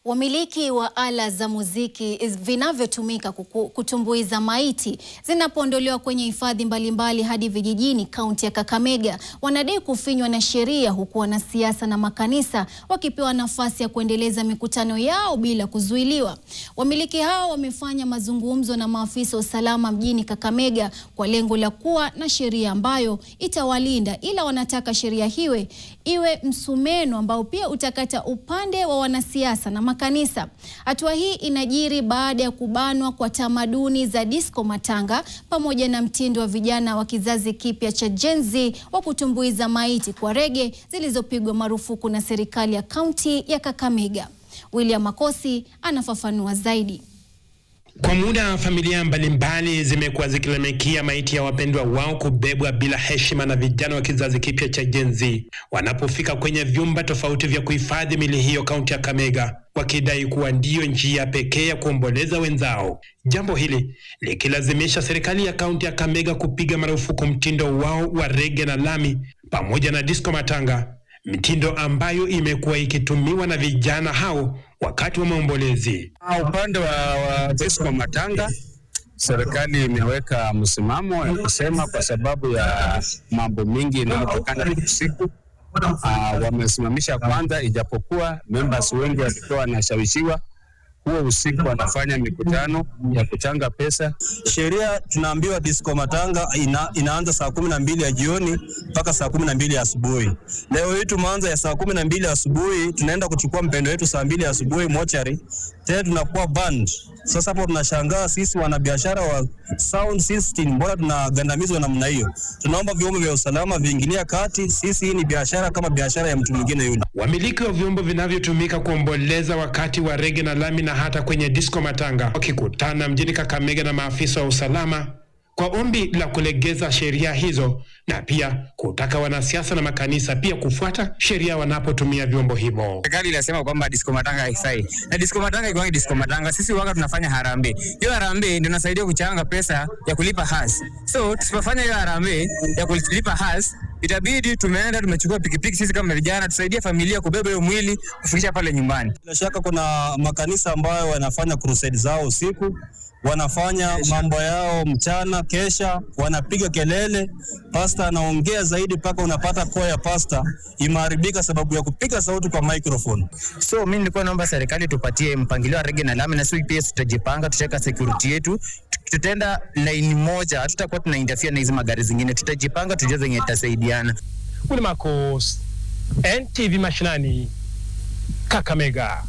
Wamiliki wa ala za muziki vinavyotumika kutumbuiza maiti zinapoondolewa kwenye hifadhi mbalimbali hadi vijijini kaunti ya Kakamega wanadai kufinywa na sheria, huku wanasiasa na makanisa wakipewa nafasi ya kuendeleza mikutano yao bila kuzuiliwa. Wamiliki hao wamefanya mazungumzo na maafisa wa usalama mjini Kakamega kwa lengo la kuwa na sheria ambayo itawalinda, ila wanataka sheria iwe msumeno ambao pia utakata upande wa wanasiasa na makanisa. Hatua hii inajiri baada ya kubanwa kwa tamaduni za disco matanga pamoja na mtindo wa vijana wa kizazi kipya cha Gen Z wa kutumbuiza maiti kwa rege zilizopigwa marufuku na serikali ya kaunti ya Kakamega. William Makosi anafafanua zaidi. Kwa muda familia mbalimbali zimekuwa zikilalamikia maiti ya wapendwa wao kubebwa bila heshima na vijana wa kizazi kipya cha Gen Z wanapofika kwenye vyumba tofauti vya kuhifadhi mili hiyo kaunti ya Kakamega, wakidai kuwa ndiyo njia pekee ya kuomboleza wenzao. Jambo hili likilazimisha serikali ya kaunti ya Kakamega kupiga marufuku mtindo wao wa rege na lami pamoja na disco matanga, mitindo ambayo imekuwa ikitumiwa na vijana hao wakati wa maombolezi. Upande wa disco matanga, serikali imeweka msimamo ya kusema kwa sababu ya mambo mingi inayotokana na usiku, wamesimamisha kwanza, ijapokuwa members wengi walikuwa wanashawishiwa huo usiku wanafanya mikutano ya kuchanga pesa. Sheria tunaambiwa disco matanga inaanza saa 12 ya jioni mpaka saa 12 ya asubuhi. Leo hii tumeanza ya saa 12 ya asubuhi, tunaenda kuchukua mpendo wetu saa 2 ya asubuhi mochari, tena tunakuwa band. Sasa hapo tunashangaa sisi wanabiashara wa sound system, mbona tunagandamizwa namna hiyo? Tunaomba vyombo vya usalama viingilia kati, sisi hii ni biashara kama biashara ya mtu mwingine yule. Wamiliki wa vyombo vinavyotumika kuomboleza wakati wa rege na lami na hata kwenye disco matanga wakikutana mjini Kakamega na maafisa wa usalama kwa ombi la kulegeza sheria hizo na pia kutaka wanasiasa na makanisa pia kufuata sheria wanapotumia vyombo hivyo. Serikali inasema kwamba disco matanga haifai. Na disco matanga iko disco matanga, sisi wanga tunafanya harambee. Hiyo harambee ndio inasaidia kuchanga pesa ya kulipa has. So tusipofanya hiyo harambee ya kulipa has, itabidi tumechukua pikipiki sisi kama vijana tusaidie familia kubeba hiyo mwili kufikisha pale nyumbani. Bila shaka kuna makanisa ambayo wanafanya crusade zao usiku, wanafanya mambo yao mchana, kesha wanapiga kelele, pasta anaongea zaidi paka unapata kwa ya pasta imeharibika sababu ya kupiga sauti kwa microphone. So mimi nilikuwa naomba serikali tupatie mpangilio wa rege na lami, na sisi pia tutajipanga, tutaweka security yetu, tutaenda line moja, hatutakuwa tuna interfere na hizo magari zingine, tutajipanga tujue zenye tutasaidiana. William Makosi, NTV Mashinani, Kakamega.